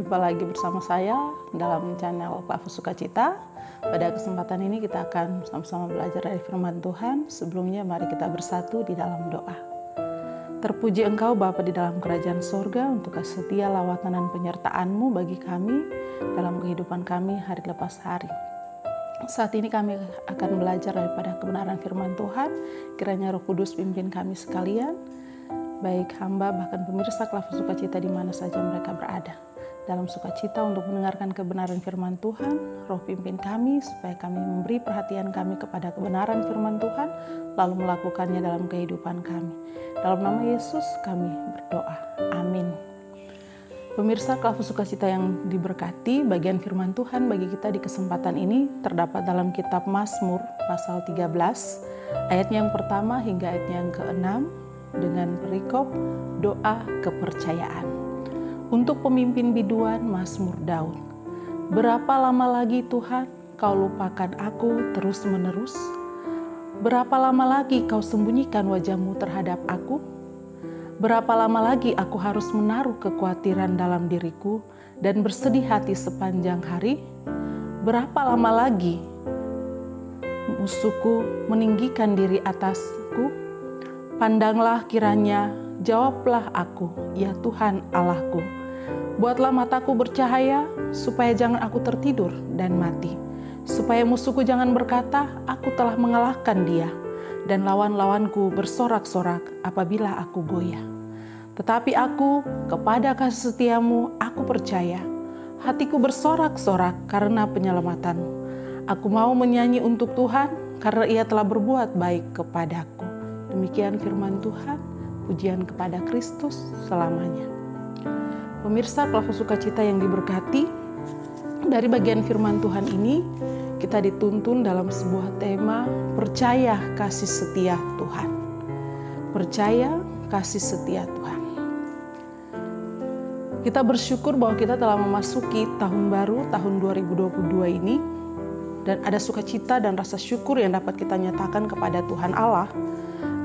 Jumpa lagi bersama saya dalam channel Klava Sukacita. Pada kesempatan ini kita akan sama-sama belajar dari firman Tuhan. Sebelumnya mari kita bersatu di dalam doa. Terpuji Engkau Bapa di dalam kerajaan sorga untuk kasih setia lawatan dan penyertaan-Mu bagi kami dalam kehidupan kami hari lepas hari. Saat ini kami akan belajar daripada kebenaran firman Tuhan. Kiranya Roh Kudus pimpin kami sekalian, baik hamba bahkan pemirsa Klava Sukacita di mana saja mereka berada. Dalam sukacita untuk mendengarkan kebenaran firman Tuhan, Roh pimpin kami supaya kami memberi perhatian kami kepada kebenaran firman Tuhan, lalu melakukannya dalam kehidupan kami. Dalam nama Yesus kami berdoa. Amin. Pemirsa Klava Sukacita yang diberkati, bagian firman Tuhan bagi kita di kesempatan ini terdapat dalam kitab Mazmur pasal 13, ayatnya yang pertama hingga ayatnya yang ke-6 dengan perikop doa kepercayaan. Untuk pemimpin biduan Mazmur Daud. Berapa lama lagi Tuhan kau lupakan aku terus-menerus? Berapa lama lagi kau sembunyikan wajah-Mu terhadap aku? Berapa lama lagi aku harus menaruh kekhawatiran dalam diriku dan bersedih hati sepanjang hari? Berapa lama lagi musuhku meninggikan diri atasku? Pandanglah kiranya, jawablah aku, ya Tuhan Allahku. Buatlah mataku bercahaya, supaya jangan aku tertidur dan mati. Supaya musuhku jangan berkata, aku telah mengalahkan dia. Dan lawan-lawanku bersorak-sorak apabila aku goyah. Tetapi aku, kepada kasih setia-Mu, aku percaya. Hatiku bersorak-sorak karena penyelamatan-Mu. Aku mau menyanyi untuk Tuhan, karena Ia telah berbuat baik kepadaku. Demikian firman Tuhan, pujian kepada Kristus selamanya. Pemirsa Klava Sukacita yang diberkati, dari bagian firman Tuhan ini kita dituntun dalam sebuah tema percaya kasih setia Tuhan. Percaya kasih setia Tuhan. Kita bersyukur bahwa kita telah memasuki tahun baru, tahun 2022 ini, dan ada sukacita dan rasa syukur yang dapat kita nyatakan kepada Tuhan Allah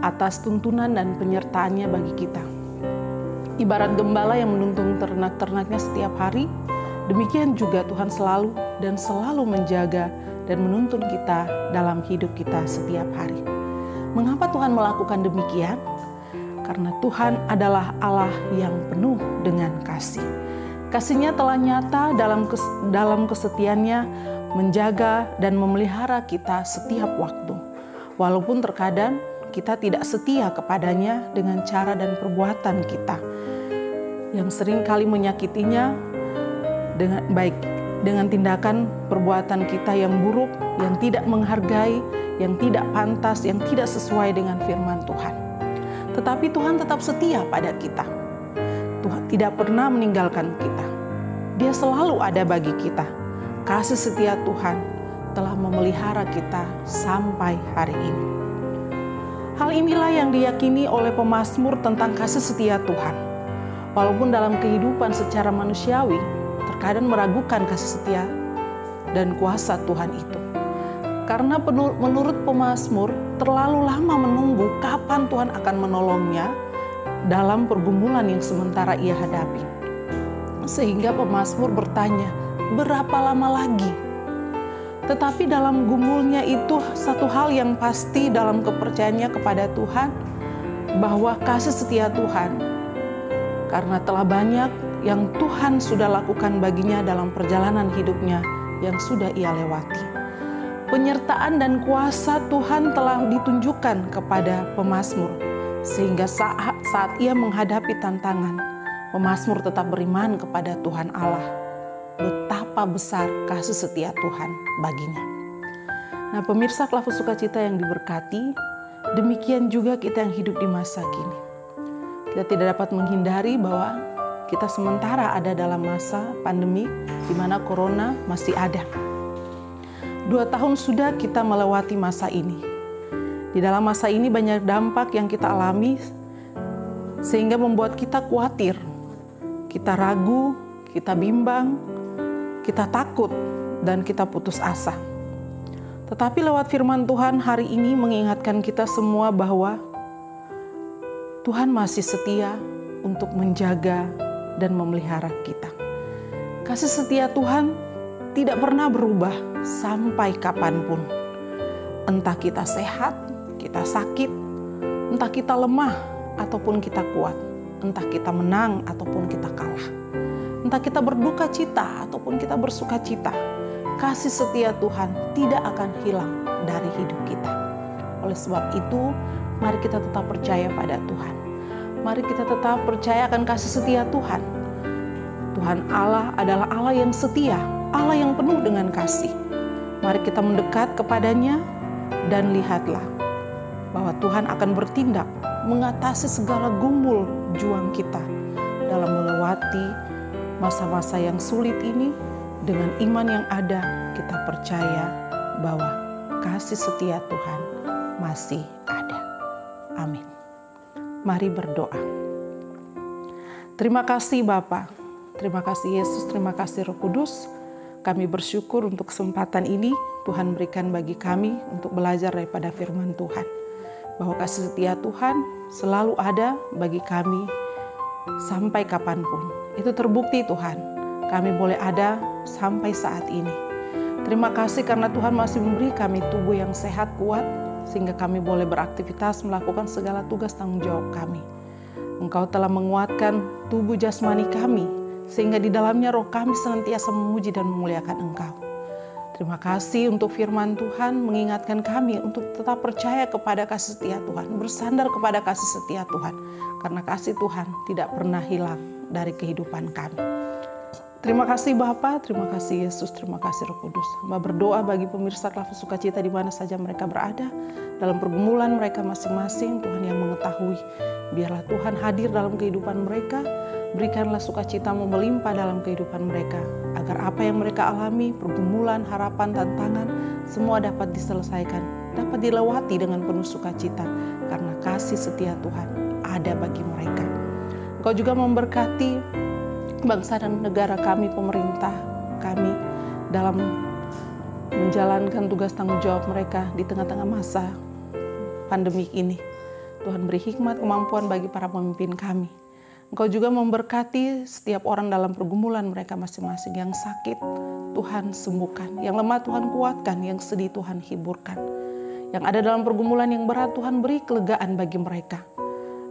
atas tuntunan dan penyertaannya bagi kita. Ibarat gembala yang menuntun ternak-ternaknya setiap hari, demikian juga Tuhan selalu menjaga dan menuntun kita dalam hidup kita setiap hari. Mengapa Tuhan melakukan demikian? Karena Tuhan adalah Allah yang penuh dengan kasih. Kasih-Nya telah nyata dalam kesetiaannya menjaga dan memelihara kita setiap waktu. Walaupun terkadang kita tidak setia kepadanya dengan cara dan perbuatan kita yang sering kali menyakitinya dengan tindakan perbuatan kita yang buruk, yang tidak menghargai, yang tidak pantas, yang tidak sesuai dengan firman Tuhan. Tetapi Tuhan tetap setia pada kita. Tuhan tidak pernah meninggalkan kita. Dia selalu ada bagi kita. Kasih setia Tuhan telah memelihara kita sampai hari ini. Hal inilah yang diyakini oleh pemazmur tentang kasih setia Tuhan. Walaupun dalam kehidupan secara manusiawi, terkadang meragukan kasih setia dan kuasa Tuhan itu. Karena menurut pemazmur, terlalu lama menunggu kapan Tuhan akan menolongnya dalam pergumulan yang sementara ia hadapi. Sehingga pemazmur bertanya, berapa lama lagi? Tetapi dalam gumulnya itu satu hal yang pasti dalam kepercayaannya kepada Tuhan, bahwa kasih setia Tuhan, karena telah banyak yang Tuhan sudah lakukan baginya dalam perjalanan hidupnya yang sudah ia lewati. Penyertaan dan kuasa Tuhan telah ditunjukkan kepada pemazmur, sehingga saat ia menghadapi tantangan, pemazmur tetap beriman kepada Tuhan Allah. Betapa besar kasih setia Tuhan baginya. Nah, pemirsa Klava Sukacita yang diberkati, demikian juga kita yang hidup di masa kini. Kita tidak dapat menghindari bahwa kita sementara ada dalam masa pandemi di mana corona masih ada. 2 tahun sudah kita melewati masa ini. Di dalam masa ini banyak dampak yang kita alami sehingga membuat kita khawatir, kita ragu, kita bimbang, kita takut, dan kita putus asa. Tetapi lewat firman Tuhan hari ini mengingatkan kita semua bahwa Tuhan masih setia untuk menjaga dan memelihara kita. Kasih setia Tuhan tidak pernah berubah sampai kapanpun. Entah kita sehat, kita sakit, entah kita lemah ataupun kita kuat, entah kita menang ataupun kita kalah, entah kita berduka cita ataupun kita bersuka cita, kasih setia Tuhan tidak akan hilang dari hidup kita. Oleh sebab itu, mari kita tetap percaya pada Tuhan. Mari kita tetap percaya akan kasih setia Tuhan. Tuhan Allah adalah Allah yang setia, Allah yang penuh dengan kasih. Mari kita mendekat kepadanya dan lihatlah bahwa Tuhan akan bertindak mengatasi segala gumul juang kita dalam melewati masa-masa yang sulit ini. Dengan iman yang ada, kita percaya bahwa kasih setia Tuhan masih ada. Amin. Mari berdoa. Terima kasih Bapa, terima kasih Yesus, terima kasih Roh Kudus. Kami bersyukur untuk kesempatan ini Tuhan berikan bagi kami untuk belajar daripada firman Tuhan. Bahwa kasih setia Tuhan selalu ada bagi kami sampai kapanpun. Itu terbukti Tuhan, kami boleh ada sampai saat ini. Terima kasih karena Tuhan masih memberi kami tubuh yang sehat, kuat, sehingga kami boleh beraktivitas melakukan segala tugas tanggung jawab kami. Engkau telah menguatkan tubuh jasmani kami, sehingga di dalamnya roh kami senantiasa memuji dan memuliakan Engkau. Terima kasih untuk firman Tuhan mengingatkan kami untuk tetap percaya kepada kasih setia Tuhan, bersandar kepada kasih setia Tuhan, karena kasih Tuhan tidak pernah hilang dari kehidupan kami. Terima kasih Bapa, terima kasih Yesus, terima kasih Roh Kudus. Hamba berdoa bagi pemirsa Klafus Sukacita di mana saja mereka berada, dalam pergumulan mereka masing-masing, Tuhan yang mengetahui. Biarlah Tuhan hadir dalam kehidupan mereka, berikanlah sukacita-Mu melimpah dalam kehidupan mereka, agar apa yang mereka alami, pergumulan, harapan, tantangan, semua dapat diselesaikan, dapat dilewati dengan penuh sukacita, karena kasih setia Tuhan ada bagi mereka. Engkau juga memberkati bangsa dan negara kami, pemerintah kami, dalam menjalankan tugas tanggung jawab mereka di tengah-tengah masa pandemi ini. Tuhan beri hikmat, kemampuan bagi para pemimpin kami. Engkau juga memberkati setiap orang dalam pergumulan mereka masing-masing. Yang sakit, Tuhan sembuhkan. Yang lemah, Tuhan kuatkan. Yang sedih, Tuhan hiburkan. Yang ada dalam pergumulan yang berat, Tuhan beri kelegaan bagi mereka.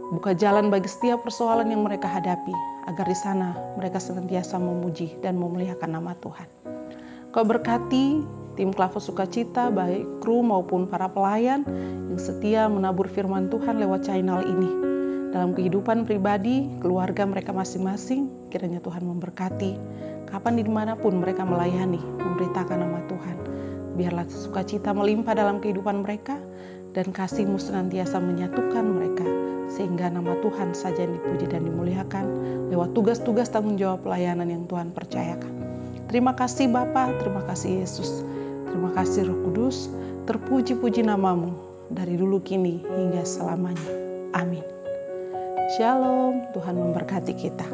Buka jalan bagi setiap persoalan yang mereka hadapi, agar di sana mereka senantiasa memuji dan memuliakan nama Tuhan. Engkau berkati tim Klafus Sukacita, baik kru maupun para pelayan yang setia menabur firman Tuhan lewat channel ini. Dalam kehidupan pribadi, keluarga mereka masing-masing, kiranya Tuhan memberkati. Kapan dimanapun mereka melayani, memberitakan nama Tuhan. Biarlah sukacita melimpah dalam kehidupan mereka, dan kasih-Mu senantiasa menyatukan mereka, sehingga nama Tuhan saja yang dipuji dan dimuliakan lewat tugas-tugas tanggung jawab pelayanan yang Tuhan percayakan. Terima kasih Bapa, terima kasih Yesus, terima kasih Roh Kudus, terpuji-puji nama-Mu dari dulu kini hingga selamanya. Amin. Shalom, Tuhan memberkati kita.